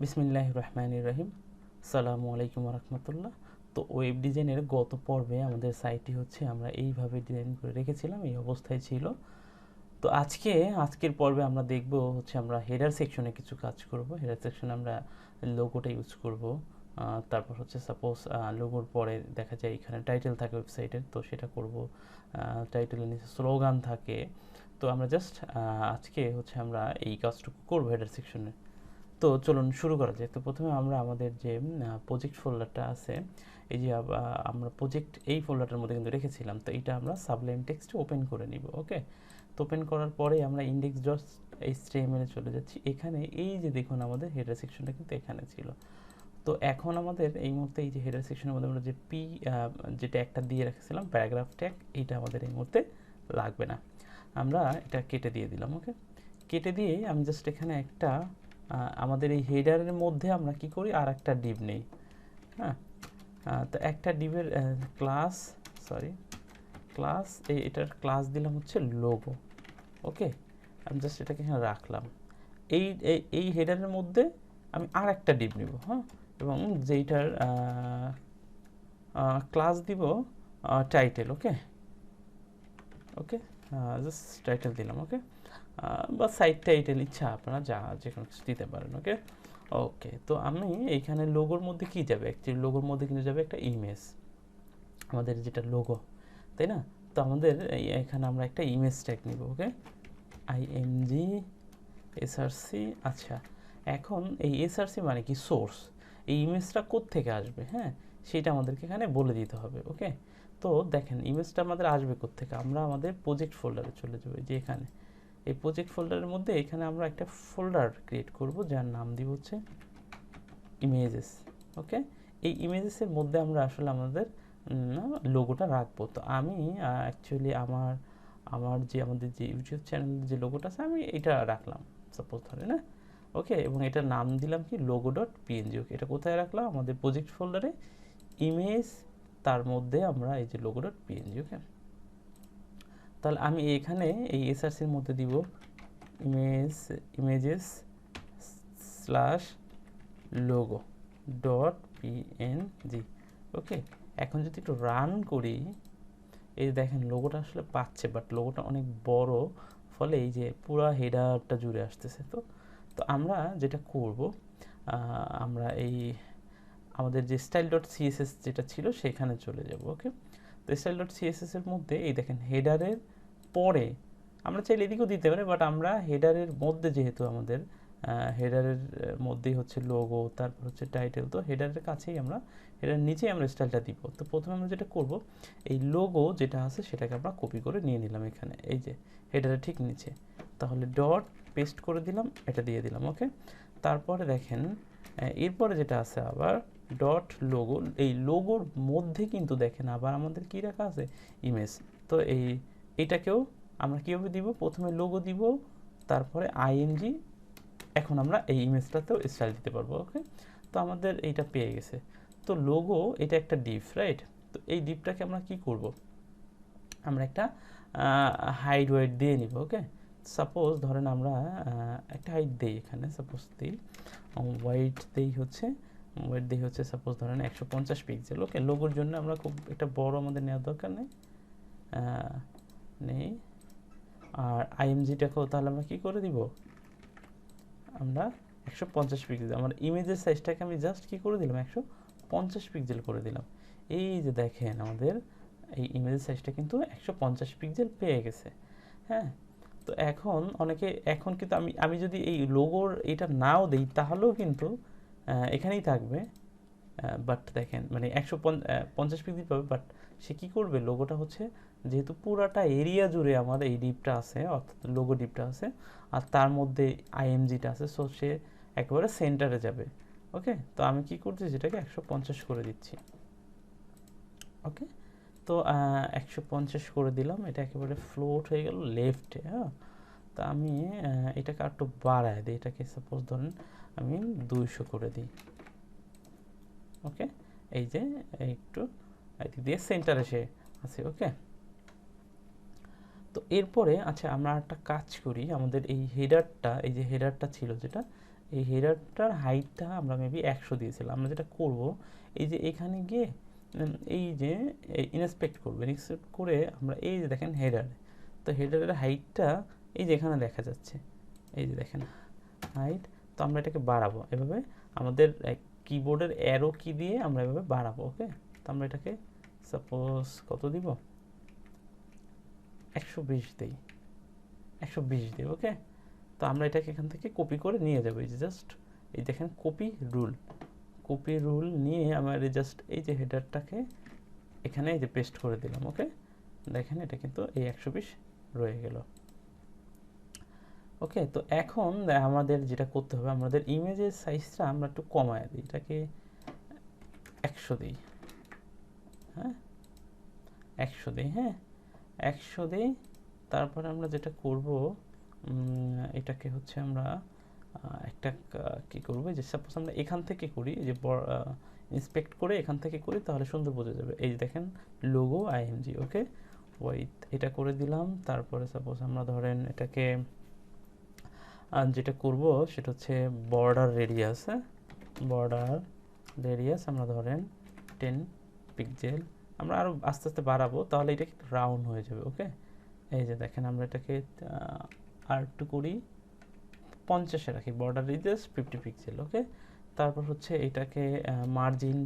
বিসমিল্লাহির রহমানির রহিম। আসসালামু আলাইকুম রাহমাতুল্লাহ। তো ওয়েব ডিজাইনের গত পর্বে আমাদের সাইটটি হচ্ছে আমরা এইভাবে ডিজাইন করে রেখেছিলাম, এই অবস্থায় ছিল। তো আজকের পর্বে আমরা দেখব হচ্ছে আমরা হেডার সেকশনে কিছু কাজ করব। হেডার সেকশনে আমরা লোগোটা ইউজ করব। তারপর হচ্ছে সাপোজ লোগোর পরে দেখা যায় এখানে টাইটেল থাকে ওয়েবসাইটের, তো সেটা করব। টাইটেলের নিচে স্লোগান থাকে। তো আমরা জাস্ট আজকে হচ্ছে আমরা এই কাজটুকু করব হেডার সেকশনে। তো চলুন শুরু করা যায়। তো প্রথমে আমরা আমাদের যে প্রজেক্ট ফোল্ডারটা আছে, এই যে আমরা প্রজেক্ট এই ফোল্ডারটার মধ্যে কিন্তু রেখেছিলাম, তো এটা আমরা সাবলাইম টেক্সটে ওপেন করে নিব। ওকে, তো ওপেন করার পরে আমরা ইন্ডেক্স ডট এইচটিএমএল চলে যাচ্ছি। এখানে এই যে দেখুন আমাদের হেডার সেকশনটা কিন্তু এখানে ছিল। তো এখন আমাদের এই মুহূর্তে এই যে হেডার সেকশনের মধ্যে আমরা যে যে ট্যাগটা দিয়ে রেখেছিলাম প্যারাগ্রাফ ট্যাগ, এইটা আমাদের এই মুহূর্তে লাগবে না, আমরা এটা কেটে দিয়ে দিলাম। ওকে, কেটে দিয়ে আমি জাস্ট এখানে একটা আমাদের এই হেডারের মধ্যে আমরা কি করি, আর একটা ডিভ নেই। হ্যাঁ, তো একটা ডিভের ক্লাস এটার ক্লাস দিলাম হচ্ছে লোগো। ওকে, আমি জাস্ট এটাকে এখানে রাখলাম। এই এই হেডারের মধ্যে আমি আর একটা ডিভ নিব। হ্যাঁ, এবং যেইটার ক্লাস দিব টাইটেল। ওকে ওকে, জাস্ট টাইটেল দিলাম। ওকে, বা সাইট টাইটেল ইচ্ছা আপনারা যে কোনো কিছু দিতে পারেন। ওকে ওকে, তো আমি এইখানে লোগোর মধ্যে কি যাবে, অ্যাকচুয়ালি লোগোর মধ্যে কিন্তু যাবে একটা ইমেজ, আমাদের যেটা লোগো, তাই না? তো আমাদের এখানে আমরা একটা ইমেজ ট্যাগ নিব। ওকে, আইএমজি এসআরসি। আচ্ছা, এখন এই এসআরসি মানে কি, সোর্স। এই ইমেজটা কোত্থেকে আসবে, হ্যাঁ, সেটা আমাদেরকে এখানে বলে দিতে হবে। ওকে, তো দেখেন ইমেজটা আমাদের আসবে কোত্থেকে, আমরা আমাদের প্রজেক্ট ফোল্ডারে চলে যাবো। যে এখানে এই প্রজেক্ট ফোল্ডারের মধ্যে এখানে আমরা একটা ফোল্ডার ক্রিয়েট করব, যার নাম দিব হচ্ছে ইমেজেস। ওকে, এই ইমেজেসের মধ্যে আমরা আসলে আমাদের লোগোটা রাখবো। তো আমি অ্যাকচুয়ালি আমাদের যে ইউটিউব চ্যানেলের যে লোগোটা আছে আমি এটা রাখলাম, সাপোজ ধরে না। ওকে, এবং এটার নাম দিলাম কি, লোগো ডট পিএনজি। ওকে, এটা কোথায় রাখলাম, আমাদের প্রজেক্ট ফোল্ডারে ইমেজ, তার মধ্যে আমরা এই যে লোগো ডট পিএনজি। ওকে, তাহলে আমি এখানে এই এসআরসির মধ্যে দিব images slash logo dot PNG. Okay, এখন যদি একটু রান করি, এই দেখেন লোগোটা আসলে পাচ্ছে, বাট লোগোটা অনেক বড়, ফলে এই যে পুরো হেডারটা জুড়ে আসতেছে। তো তো আমরা যেটা করব, আমরা এই আমাদের যে স্টাইল ডট সিএসএস যেটা ছিল সেখানে চলে যাব। ওকে, তো স্টাইল ডট সিএসএস এর মধ্যে এই দেখেন হেডারের পরে আমরা চাইলে এদিকেও দিতে পারি, বাট আমরা হেডারের মধ্যে যেহেতু আমাদের হেডারের মধ্যেই হচ্ছে লোগো, তারপর হচ্ছে টাইটেল, তো হেডারের কাছেই আমরা হেডারের নিচেই আমরা স্টাইলটা দিব। তো প্রথমে আমরা যেটা করব, এই লোগো যেটা আছে সেটাকে আমরা কপি করে নিয়ে নিলাম এখানে, এই যে হেডারের ঠিক নিচে, তাহলে ডট পেস্ট করে দিলাম, এটা দিয়ে দিলাম। ওকে, তারপরে দেখেন এরপরে যেটা আছে আবার ডট লোগো, এই লোগোর মধ্যে কিন্তু দেখেন আবার আমাদের কি রাখা আছে, ইমেজ। তো এইটাকেও আমরা কীভাবে দিব, প্রথমে লোগো দিব, তারপরে আইএনজি, এখন আমরা এই ইমেজটাতেও স্টাইল দিতে পারবো। ওকে, তো আমাদের এইটা পেয়ে গেছে। তো লোগো এটা একটা ডিভ, রাইট? তো এই ডিভটাকে আমরা কি করব, আমরা একটা হাইড ওয়েট দিয়ে নিব। ওকে, সাপোজ ধরেন আমরা একটা হাইট দিই, এখানে সাপোজ দিই ওয়েট দিই হচ্ছে সাপোজ ধরেন 150 পিক্সেল। ওকে, লোগোর জন্য আমরা খুব একটা বড় আমাদের নেওয়ার দরকার নেই। আর আইএমজিটাকেও তাহলে আমরা কি করে দিব, আমরা 150 পিক্সেল, আমার ইমেজের সাইজটাকে আমি জাস্ট কি করে দিলাম, 150 পিক্সেল করে দিলাম। এই যে দেখেন আমাদের এই ইমেজের সাইজটা কিন্তু 150 পিক্সেল পেয়ে গেছে। হ্যাঁ, তো এখন কিন্তু আমি যদি এই লোগোর এটা নাও দিই তাহলেও কিন্তু এখানেই থাকবে, বাট দেখেন মানে 150 পিক্সেল পাবে, বাট সে কী করবে, লোগোটা হচ্ছে যেহেতু পুরাটা এরিয়া জুড়ে আমার এই ডিপটা আছে, অর্থাৎ লোগো ডিপটা আছে, আর তার মধ্যে আইএমজিটা আছে, সো সে একেবারে সেন্টারে যাবে। ওকে, তো আমি কি করছি, যেটাকে 150 করে দিচ্ছি। ওকে, তো 150 করে দিলাম, এটা একেবারে ফ্লোট হয়ে গেল লেফটে। হ্যাঁ, তো আমি এটাকে আর একটু বাড়ায় দিই, এটাকে সাপোজ ধরেন আমি 200 করে দিই। ওকে, এই যে একটু এদিক দিয়ে সেন্টারে এসে আছে। ওকে, তো এরপরে আচ্ছা আমরা একটা কাজ করি, আমাদের এই যে হেডারটা ছিল যেটা, এই হেডারটার হাইটটা আমরা মেবি 100 দিয়েছিলাম। আমরা যেটা করব, এই যে এখানে গিয়ে এই যে ইনস্পেক্ট করবো, ইনস্পেক্ট করে আমরা এই যে দেখেন হেডার, তো হেডারের হাইটটা এই যে এখানে দেখা যাচ্ছে, এই যে দেখেন হাইট, তো আমরা এটাকে বাড়াবো এভাবে, আমাদের কিবোর্ডের অ্যারো কি দিয়ে আমরা এভাবে বাড়াবো। ওকে, তো আমরা এটাকে সাপোজ কত দিব, 120 দিই, 120 দিই। ওকে, তো আমরা এটাকে এখান থেকে কপি করে নিয়ে যাবো, এই যে জাস্ট এই দেখেন কপি রুল নিয়ে আমরা জাস্ট এই যে হেডারটাকে এখানে এই যে পেস্ট করে দিলাম। ওকে, দেখেন এটা কিন্তু এই 120 রয়ে গেল। ওকে, তো এখন আমাদের যেটা করতে হবে, আমাদের ইমেজের সাইজটা আমরা একটু কমায় দিই, এটাকে 100 দিই। হ্যাঁ, 100 দিই, হ্যাঁ 100 দিই। তারপরে আমরা যেটা করব, এটাকে হচ্ছে আমরা একটা কি করব, যে সাপোজ আমরা এখান থেকে করি, যে ইন্সপেক্ট করে এখান থেকে করি, তাহলে সুন্দর বোঝা যাবে। এই যে দেখেন লোগো আইএমজি। ওকে, ওয়েট, এটা করে দিলাম। তারপরে সাপোজ আমরা ধরেন এটাকে যেটা করব সেটা হচ্ছে বর্ডার রেডিয়াস। হ্যাঁ, বর্ডার রেডিয়াস আমরা ধরেন 10 পিক্সেল, আমরা আরও আস্তে আস্তে বাড়াবো, তাহলে এটা রাউন্ড হয়ে যাবে। ওকে, এই যে দেখেন আমরা এটাকে আর একটু করি, 50-এ রাখি, বর্ডার রেডিয়াস 50 পিক্সেল। ওকে, তারপর হচ্ছে এটাকে মার্জিন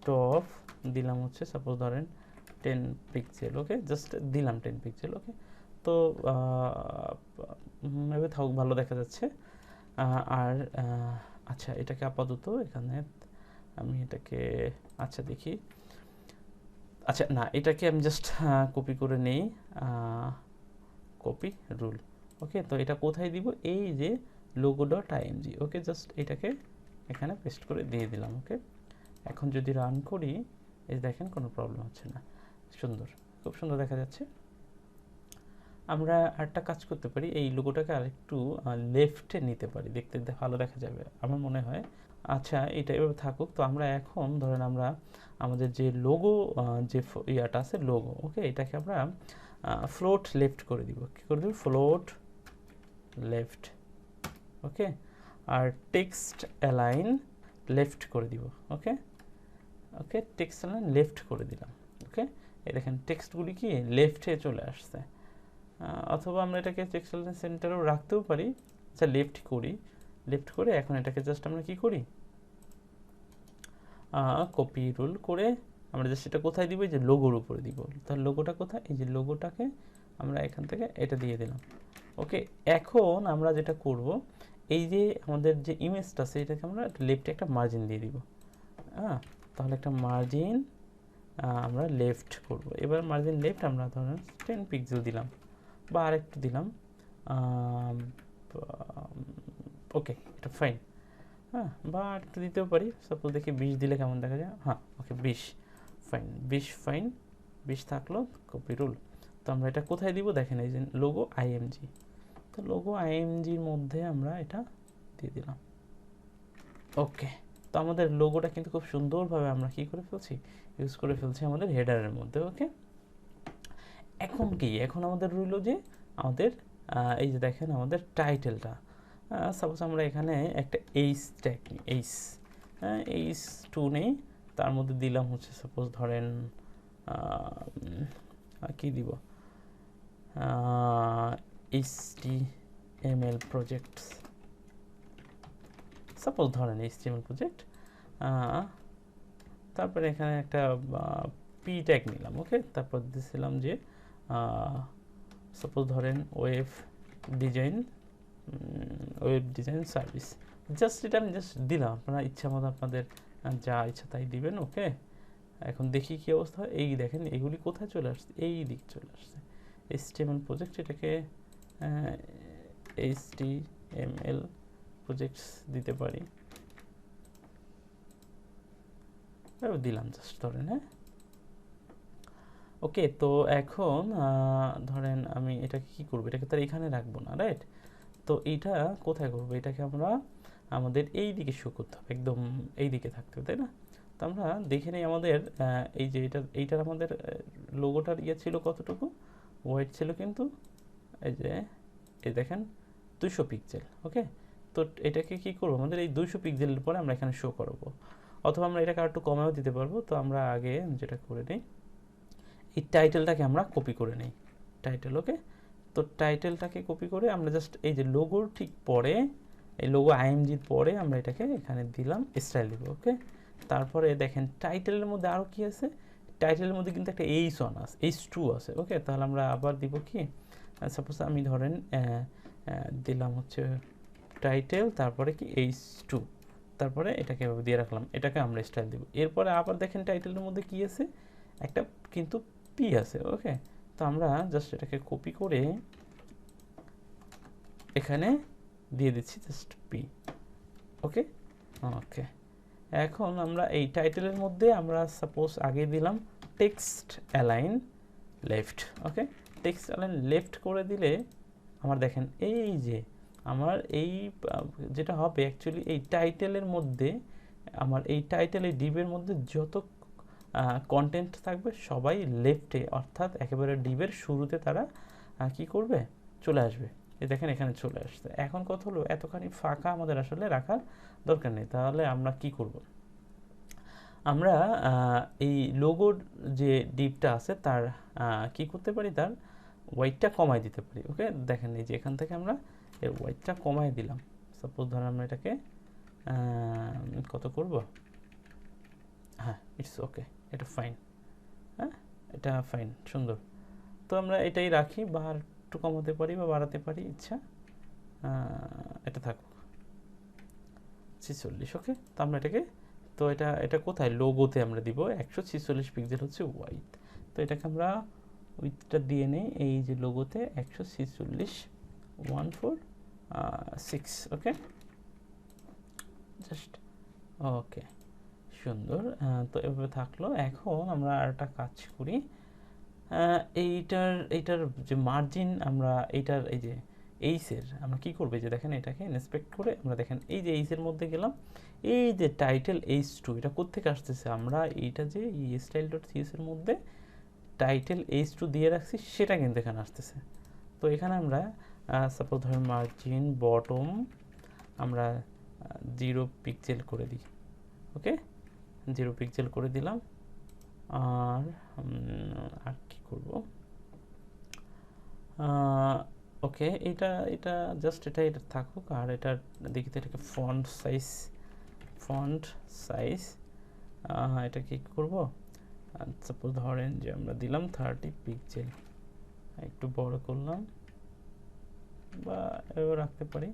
টপ দিলাম হচ্ছে সাপোজ ধরেন 10 পিক্সেল। ওকে, জাস্ট দিলাম 10 পিক্সেল। ওকে, তো এভাবে থাকুক, ভালো দেখা যাচ্ছে। আর আচ্ছা, এটাকে আপাতত এখানে আমি এটাকে আচ্ছা দেখি, আচ্ছা না, এটাকে আমি জাস্ট কপি করে নেই, কপি রুল। ওকে, তো এটা কোথায় দিব, এই যে logo.img। ওকে, জাস্ট এটাকে এখানে পেস্ট করে দিয়ে দিলাম। ওকে, এখন যদি রান করি, এই দেখেন কোনো প্রবলেম হচ্ছে না, সুন্দর, খুব সুন্দর দেখা যাচ্ছে। আমরা আরেকটা কাজ করতে পারি, এই লোগোটাকে আরেকটু লেফটে নিতে পারি, দেখতে ভালো দেখা যাবে আমার মনে হয়। আচ্ছা, এটা এভাবে থাকুক। তো আমরা এখন ধরেন আমরা আমাদের যে লোগো যে ইয়াটা আছে লোগো, ওকে, এটাকে আমরা ফ্লোট লেফট করে দিব। কী করে দিব, ফ্লোট লেফট। ওকে, আর টেক্সট অ্যালাইন লেফট করে দিব। ওকে, টেক্সট অ্যালাইন লেফট করে দিলাম। ওকে, এই দেখেন টেক্সটগুলি কি লেফটে চলে আসছে। অথবা আমরা এটাকে টেক্সট অ্যালাইন সেন্টারেও রাখতেও পারি। আচ্ছা, লেফট করে এখন এটাকে জাস্ট আমরা কি করি, কপি রুল করে আমরা জাস্ট এটা কোথায় দিব, এই যে লোগোর উপরে দিব। তাহলে লোগোটা কোথায়, এই যে লোগোটাকে আমরা এখান থেকে এটা দিয়ে দিলাম। ওকে, এখন আমরা যেটা করব, এই যে আমাদের যে ইমেজটা আছে এটাকে আমরা লেফটে একটা মার্জিন দিয়ে দিব। তাহলে একটা মার্জিন আমরা লেফট করব। এবার মার্জিন লেফট আমরা ধরেন 10 পিক্সেল দিলাম, বা আরেকটু দিলাম। ওকে, এটা ফাইন। হ্যাঁ, বা একটু দিতেও পারি, সাপোজ দেখি 20 দিলে কেমন দেখা যায়। হ্যাঁ, ওকে, 20 ফাইন, 20 থাকলো, কপি রুল। তো আমরা এটা কোথায় দিব, দেখেন এই যে লোগো আইএমজি। তো লোগো আইএমজির মধ্যে আমরা এটা দিয়ে দিলাম। ওকে, তো আমাদের লোগোটা কিন্তু খুব সুন্দরভাবে আমরা কি করে ফেলছি, ইউজ করে ফেলছি আমাদের হেডারের মধ্যে। ওকে, এখন কি, এখন আমাদের রইল যে আমাদের এই যে দেখেন আমাদের টাইটেলটা, সাপোজ আমরা এখানে একটা এইচ ট্যাগ নিই, এইচ 2 নেই, তার মধ্যে দিলাম হচ্ছে সাপোজ ধরেন কি দিব, HTML প্রজেক্ট, সাপোজ ধরেন HTML প্রজেক্ট। তারপরে এখানে একটা পি ট্যাগ নিলাম। ওকে, তারপর দিয়েছিলাম যে সাপোজ ধরেন ওয়েব ডিজাইন সার্ভিস। জাস্ট এটা আমি জাস্ট দিলাম, আপনারা ইচ্ছা মতো আপনাদের যা ইচ্ছা তাই দিবেন। ওকে, এখন দেখি কি অবস্থা হয়। এই দেখেন এগুলি কোথায় চলে আসছে, এই দিক চলে আসছে। HTML প্রজেক্ট, এটাকে HTML প্রজেক্টস দিতে পারি, দিলাম জাস্ট ধরেন। হ্যাঁ, ওকে, তো এখন ধরেন আমি এটাকে কি করবো, এটাকে তার এখানে রাখবো না, রাইট? তো এইটা কোথায় করবো, এটাকে আমরা আমাদের এই দিকে শো করতে হবে, একদম এই দিকে থাকতে হবে, তাই না? তো আমরা দেখে নিই আমাদের এই যে এইটার আমাদের লোগোটার ইয়ে ছিল কতটুকু, হোয়াইট ছিল, কিন্তু এই যে এই দেখেন 200 পিক্সেল। ওকে, তো এটাকে কি করব, আমাদের এই 200 পিক্সেলের পরে আমরা এখানে শো করব, অথবা আমরা এটাকে আর একটু কমেও দিতে পারবো। তো আমরা আগে যেটা করে নিই, এই টাইটেলটাকে আমরা কপি করে নিই, টাইটেল। ওকে, তো টাইটেলটাকে কপি করে আমরা জাস্ট এই যে লোগোর ঠিক পরে, এই লোগো আইএমজির পরে আমরা এটাকে এখানে দিলাম, স্টাইল দিব। ওকে, তারপরে দেখেন টাইটেলের মধ্যে আরও কি আছে, টাইটেলের মধ্যে কিন্তু একটা H1 আছে, H2 আছে। ওকে, তাহলে আমরা আবার দিব কি, সাপোজ আমি ধরেন দিলাম হচ্ছে টাইটেল, তারপরে কি H2, তারপরে এটাকে এভাবে দিয়ে রাখলাম, এটাকে আমরা স্টাইল দিব। এরপরে আবার দেখেন টাইটেলের মধ্যে কি আছে, একটা কিন্তু পি আছে। ওকে, তো আমরা জাস্ট এটাকে কপি করে এখানে দিয়ে দিচ্ছি জাস্ট পি। ওকে, ওকে, এখন আমরা এই টাইটেলের মধ্যে আমরা সাপোজ আগে দিলাম টেক্সট অ্যালাইন লেফট। ওকে, টেক্সট অ্যালাইন লেফট করে দিলে আমার দেখেন এই যে আমার এই যেটা হবে অ্যাকচুয়ালি এই টাইটেলের মধ্যে, আমার এই টাইটেল এই ডিবের মধ্যে যত কন্টেন্ট থাকবে সবাই লেফটে, অর্থাৎ একেবারে ডিবের শুরুতে তারা কি করবে, চলে আসবে। এই দেখেন এখানে চলে আসছে। এখন কথা হলো এতখানি ফাঁকা আমাদের আসলে রাখার দরকার নেই। তাহলে আমরা কি করব, আমরা এই লোগোর যে ডিপটা আছে তার কি করতে পারি, তার ওয়েটটা কমাই দিতে পারি। ওকে, দেখেন এই যে এখান থেকে আমরা এর ওয়েটটা কমাই দিলাম। সাপোজ ধরেন আমরা এটাকে কত করব, হ্যাঁ ইটস ওকে, এটা ফাইন, হ্যাঁ এটা ফাইন, সুন্দর। তো আমরা এটাই রাখি, বা একটু কমাতে পারি বা বাড়াতে পারি, ইচ্ছা। এটা থাকুক 46। ওকে, তো আমরা এটাকে, তো এটা কোথায়, লোগোতে আমরা দিব 146 পিক্সেল হচ্ছে ওয়াইড। তো এটাকে আমরা উইথটা দিয়ে নেই, এই যে লোগোতে 146 146। ওকে, জাস্ট ওকে, সুন্দর। তো এভাবে থাকলো। এখন আমরা আর একটা কাজ করি, এইটার যে মার্জিন, আমরা এইটার এই যে এইসের আমরা কি করবো, যে দেখেন এটাকে ইন্সপেক্ট করে আমরা দেখেন এই যে এইসের মধ্যে গেলাম, এই যে টাইটেল H2 এটা কোত্থেকে আসতেছে, আমরা এইটা যে স্টাইল ডট সিএস এর মধ্যে টাইটেল H2 দিয়ে রাখছি, সেটা কিন্তু এখানে আসতেছে। তো এখানে আমরা সাপোজ ধরেন মার্জিন বটম আমরা 0 পিক্সেল করে দিই। ওকে, 0 পিক্সেল করে দিলাম। আর কি করব, ওকে, এটা জাস্ট এটা থাকুক। আর এটার দেখি তো এটাকে ফন্ট সাইজ এটা কি করব, সাপোজ ধরেন যে আমরা দিলাম 30 পিক্সেল, একটু বড় করলাম বা এভাবে রাখতে পারি,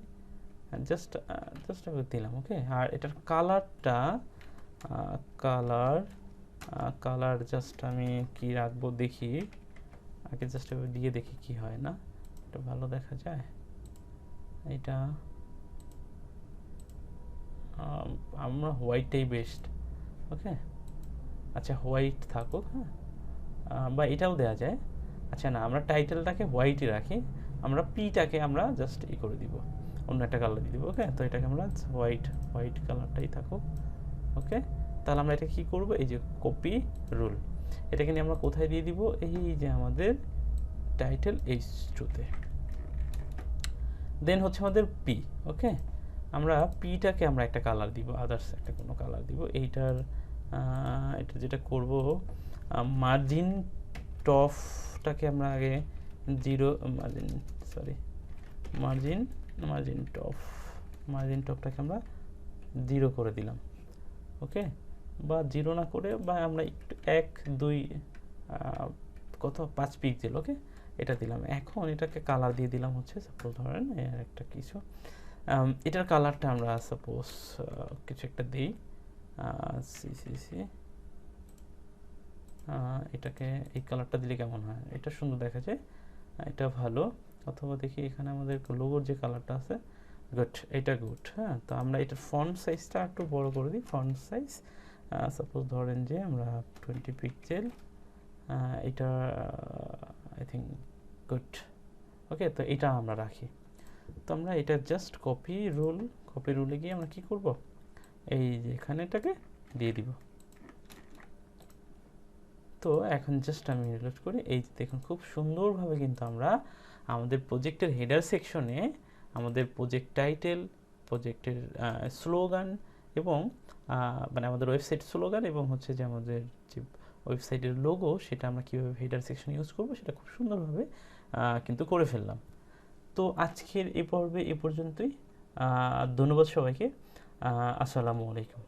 জাস্ট দিলাম। ওকে, আর এটার কালারটা কালার জাস্ট আমি কি রাখবো দেখি, আগে জাস্ট দিয়ে দেখি কি হয় না, এটা ভালো দেখা যায়। এটা আমরা হোয়াইটটাই বেস্ট। ওকে, আচ্ছা হোয়াইট থাকুক, হ্যাঁ, বা এটাও দেওয়া যায়। আচ্ছা না, আমরা টাইটেলটাকে হোয়াইটই রাখি, আমরা পিটাকে আমরা জাস্ট করে দিব, অন্য একটা কালার দিয়ে দিব। ওকে, তো এটাকে আমরা হোয়াইট কালারটাই থাকুক। ওকে, তাহলে আমরা এটা কি করব, এই যে কপি রুল, এটাকে নিয়ে আমরা কোথায় দিয়ে দিব, এই যে আমাদের টাইটেল H2-তে। দেন হচ্ছে আমাদের পি। ওকে, আমরা পিটাকে আমরা একটা কালার দিব, আদার্স একটা কোনো কালার দিব। এটা যেটা করব, মার্জিন টপটাকে আমরা আগে মার্জিন টপটাকে আমরা 0 করে দিলাম। ওকে, বা 0 না করে, বা আমরা একটু 1 2 কত 5 পিক্সেল। ওকে, এটা দিলাম। এখন এটাকে কালার দিয়ে দিলাম হচ্ছে সাপোজ ধরেন একটা কিছু, এটার কালারটা আমরা সাপোজ কিছু একটা দিই, সিসিসি, এটাকে এই কালারটা দিলে কেমন হয়, এটা সুন্দর দেখা যায়, এটা ভালো। অথবা দেখি এখানে আমাদের লোগোর যে কালারটা আছে, গুড, এটা গুড। হ্যাঁ, তো আমরা এটার ফন্ট সাইজটা একটু বড় করে দিই, ফন্ট সাইজ সাপোজ ধরেন যে আমরা 20 পিক্সেল, এটা আই থিঙ্ক গুড। ওকে, তো এটা আমরা রাখি। তো আমরা এটা জাস্ট কপি রুলে গিয়ে আমরা কি করব, এই যে এখানে এটাকে দিয়ে দিব। তো এখন জাস্ট আমি রিলোড করি, এই যে দেখুন খুব সুন্দরভাবে কিন্তু আমরা আমাদের প্রজেক্টের হেডার সেকশনে আমাদের প্রজেক্ট টাইটেল, প্রজেক্টের স্লোগান এবং মানে আমাদের ওয়েবসাইট স্লোগান এবং হচ্ছে যে আমাদের যে ওয়েবসাইটের লোগো, সেটা আমরা কীভাবে হেডার সেকশন ইউজ করব সেটা খুব সুন্দরভাবে কিন্তু করে ফেললাম। তো আজকের এই পর্বে এ পর্যন্তই। ধন্যবাদ সবাইকে। আসসালামু আলাইকুম।